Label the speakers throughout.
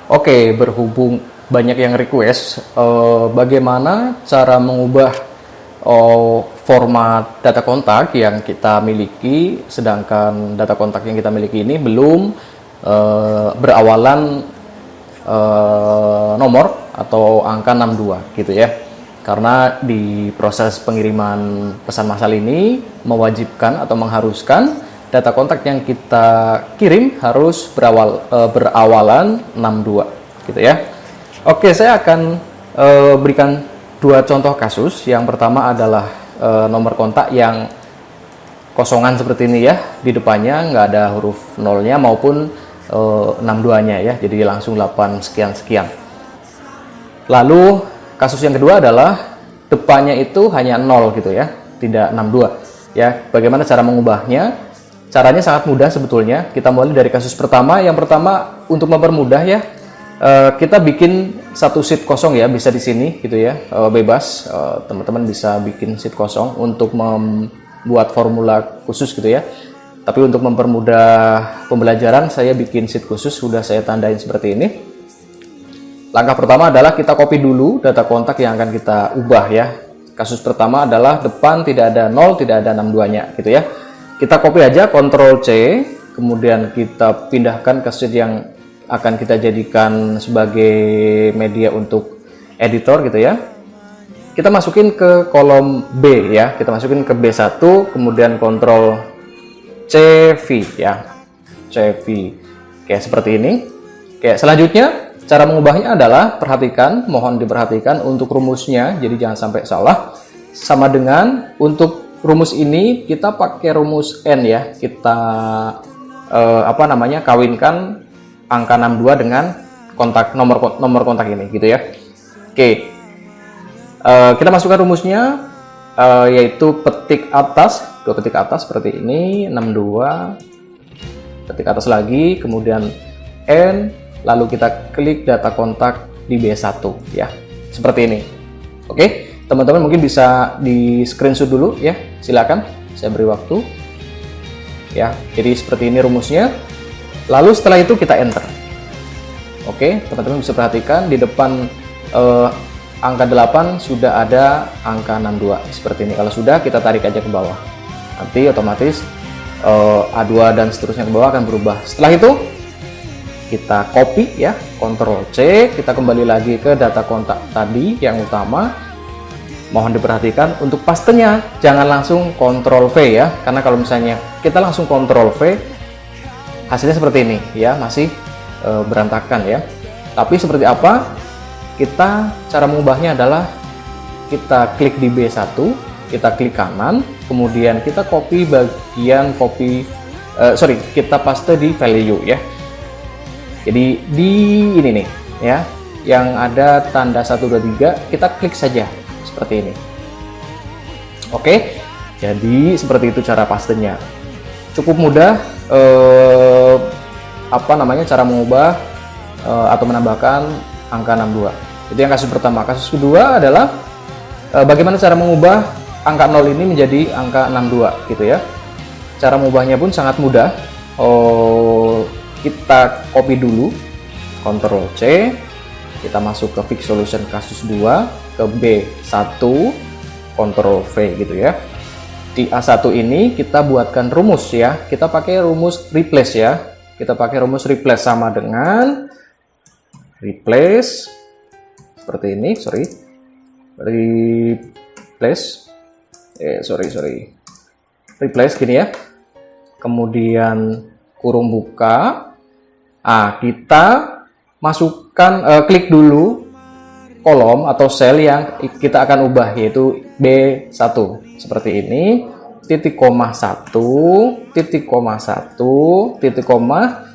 Speaker 1: Oke, berhubung banyak yang request, bagaimana cara mengubah format data kontak yang kita miliki, sedangkan data kontak yang kita miliki ini belum berawalan nomor atau angka 62 gitu ya. Karena di proses pengiriman pesan massal ini mewajibkan atau mengharuskan data kontak yang kita kirim harus berawalan 62 gitu ya. Oke, saya akan berikan dua contoh kasus. Yang pertama adalah nomor kontak yang kosongan seperti ini ya, di depannya nggak ada huruf nolnya maupun 62-nya ya, jadi langsung 8 sekian. Lalu kasus yang kedua adalah depannya itu hanya 0 gitu ya, tidak 62 ya. Bagaimana cara mengubahnya? Caranya sangat mudah sebetulnya. Kita mulai dari kasus pertama. Yang pertama, untuk mempermudah ya, kita bikin satu sheet kosong ya, bisa di sini gitu ya, bebas. Teman-teman bisa bikin sheet kosong untuk membuat formula khusus gitu ya. Tapi untuk mempermudah pembelajaran, saya bikin sheet khusus, sudah saya tandain seperti ini. Langkah pertama adalah kita copy dulu data kontak yang akan kita ubah ya. Kasus pertama adalah depan tidak ada 0, tidak ada 62-nya gitu ya. Kita copy aja, Ctrl C, kemudian kita pindahkan ke sheet yang akan kita jadikan sebagai media untuk editor gitu ya. Kita masukin ke kolom B ya, kita masukin ke B1, kemudian Ctrl CV ya, CV kayak seperti ini. Oke, selanjutnya cara mengubahnya adalah, perhatikan, mohon diperhatikan untuk rumusnya, jadi jangan sampai salah. Sama dengan untuk rumus ini kita pakai rumus N ya, kita kawinkan angka 62 dengan kontak nomor kontak ini gitu ya. Oke, kita masukkan rumusnya, yaitu petik atas, dua ketik atas seperti ini, 62, ketik atas lagi, kemudian N, lalu kita klik data kontak di B1 ya, seperti ini. Oke, teman-teman mungkin bisa di screenshot dulu ya, silakan, saya beri waktu ya. Jadi seperti ini rumusnya, lalu setelah itu kita enter. Oke, teman-teman bisa perhatikan di depan angka 8 sudah ada angka 62 seperti ini. Kalau sudah, kita tarik aja ke bawah, nanti otomatis A2 dan seterusnya ke bawah akan berubah. Setelah itu kita copy ya, Ctrl C, kita kembali lagi ke data kontak tadi yang utama. Mohon diperhatikan untuk pastenya jangan langsung Ctrl V ya, karena kalau misalnya kita langsung Ctrl V, hasilnya seperti ini ya, masih berantakan ya. Tapi seperti apa? Cara mengubahnya adalah kita klik di B1, kita klik kanan, kemudian kita copy bagian kita paste di value ya. Jadi di ini nih ya, yang ada tanda 1, 2, 3, kita klik saja seperti ini. Oke, jadi seperti itu cara pastenya. Cukup mudah cara mengubah atau menambahkan angka 62. Itu yang kasus pertama. Kasus kedua adalah bagaimana cara mengubah angka 0 ini menjadi angka 62 gitu ya. Cara mengubahnya pun sangat mudah. Kita copy dulu, Ctrl C, kita masuk ke Fix Solution kasus 2, ke B1, Ctrl V gitu ya. Di A1 ini kita buatkan rumus ya, kita pakai rumus replace ya. Kita pakai rumus replace sama dengan replace seperti ini, replace gini ya. Kemudian kurung buka. Kita masukkan, klik dulu kolom atau sel yang kita akan ubah, yaitu B1 seperti ini, titik koma 1, titik koma 1, titik koma,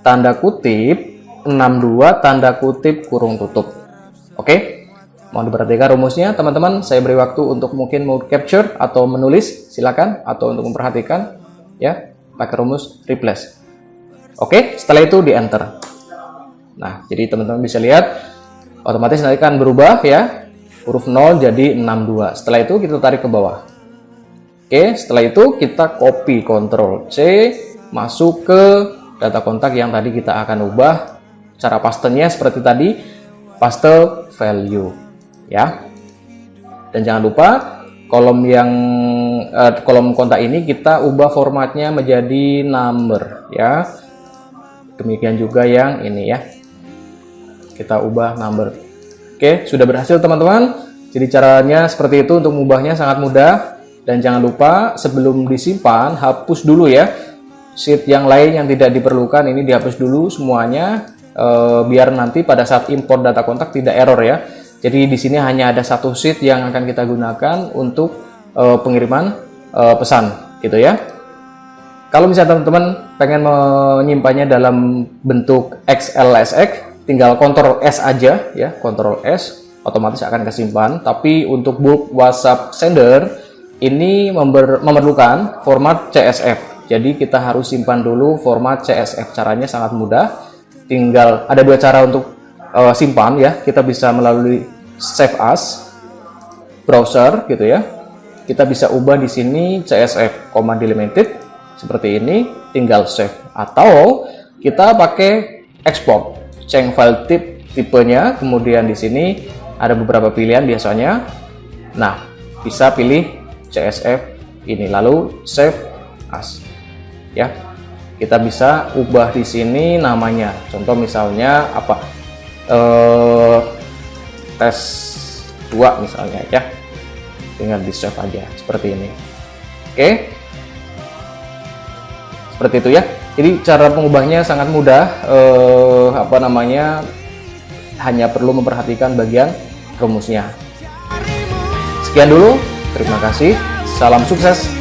Speaker 1: tanda kutip 62, tanda kutip kurung tutup. Oke, mohon diperhatikan rumusnya teman-teman. Saya beri waktu untuk mungkin mau capture atau menulis, silakan, atau untuk memperhatikan ya, pakai rumus replace. Oke, setelah itu di enter. Nah, jadi teman-teman bisa lihat otomatis nanti akan berubah ya, huruf 0 jadi 62. Setelah itu kita tarik ke bawah. Oke, setelah itu kita copy, Ctrl C, masuk ke data kontak yang tadi kita akan ubah cara pastenya seperti tadi, paste value ya. Dan jangan lupa kolom kontak ini kita ubah formatnya menjadi number ya. Demikian juga yang ini ya, kita ubah number. Oke, sudah berhasil teman-teman. Jadi caranya seperti itu, untuk mengubahnya sangat mudah. Dan jangan lupa sebelum disimpan hapus dulu ya sheet yang lain yang tidak diperlukan, ini dihapus dulu semuanya biar nanti pada saat import data kontak tidak error ya. Jadi di sini hanya ada satu sheet yang akan kita gunakan untuk pengiriman pesan gitu ya. Kalau misalnya teman-teman pengen menyimpannya dalam bentuk XLSX, tinggal Ctrl S aja ya, Ctrl S, otomatis akan kesimpan. Tapi untuk bulk WhatsApp sender ini memerlukan format CSV. Jadi kita harus simpan dulu format CSV. Caranya sangat mudah. Tinggal ada dua cara untuk simpan ya. Kita bisa melalui Save As browser gitu ya. Kita bisa ubah di sini CSV, delimited seperti ini, tinggal save. Atau kita pakai export, change file tipenya, kemudian di sini ada beberapa pilihan biasanya. Nah, bisa pilih CSV ini, lalu save as. Ya, kita bisa ubah di sini namanya. Contoh misalnya apa? Tes 2 misalnya ya. Tinggal di save aja seperti ini. Oke. Seperti itu ya. Jadi cara mengubahnya sangat mudah. Hanya perlu memperhatikan bagian rumusnya. Sekian dulu. Terima kasih. Salam sukses.